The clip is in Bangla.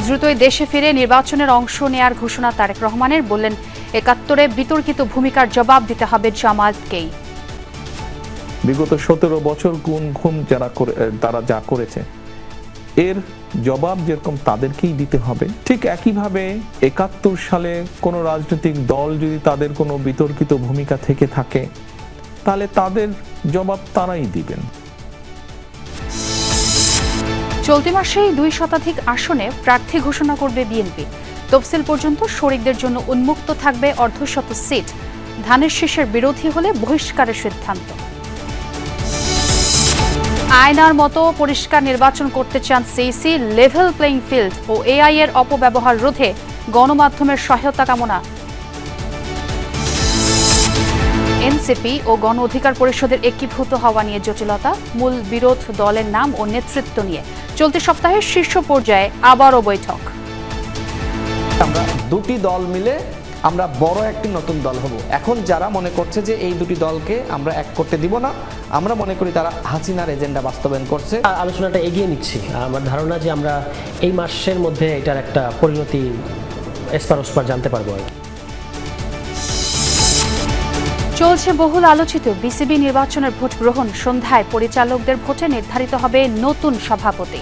দ্রুতই দেশে ফিরে নির্বাচনের অংশ নেয়ার ঘোষণা তারেক রহমানের। বললেন, ৭১-এ বিতর্কিত ভূমিকার জবাব দিতে হবে জামায়াতকেই। বিগত ১৭ বছর গুম তারা যা করেছে এর জবাব যেরকম তাদেরকেই দিতে হবে, ঠিক একইভাবে ৭১ সালে কোনো রাজনৈতিক দল যদি তাদের কোনো বিতর্কিত ভূমিকা থেকে থাকে তাহলে তাদের জবাব তারাই দিবেন। চলতি মাসেই ২ শতাধিক আসনে প্রার্থী ঘোষণা করবে বিএনপি। তফসিল পর্যন্ত শরিকদের জন্য উন্মুক্ত থাকবে অর্ধশত সিট। ধানের শীষের বিরোধী হলে বহিষ্কারের সিদ্ধান্ত। আয়নার মতো পরিষ্কার নির্বাচন করতে চান সিইসি। লেভেল প্লেইং ফিল্ড ও এআই এর অপব্যবহার রোধে গণমাধ্যমের সহায়তা কামনা। এনসিপি ও গণ অধিকার পরিষদের একীভূত হওয়া নিয়ে জটিলতা। মূল বিরোধ দলের নাম ও নেতৃত্ব নিয়ে চলতি সপ্তাহে শীর্ষ পর্যায়ে আবারও বৈঠক। আমরা দুটি দল মিলে আমরা বড় একটি নতুন দল হব। এখন যারা মনে করছে যে এই দুটি দলকে আমরা এক করতে দিব না, আমরা মনে করি তারা হাসিনার এজেন্ডা বাস্তবায়ন করছে। আলোচনাটা এগিয়ে নিচ্ছি। আমার ধারণা যে আমরা এই মাসের মধ্যে এটার একটা পরিণতি এসপার ওসপার জানতে পারবো। চলছে বহুল আলোচিত বিসিবি নির্বাচনের ভোট গ্রহণ। সন্ধ্যায় পরিচালকদের ভোটে নির্ধারিত হবে নতুন সভাপতি।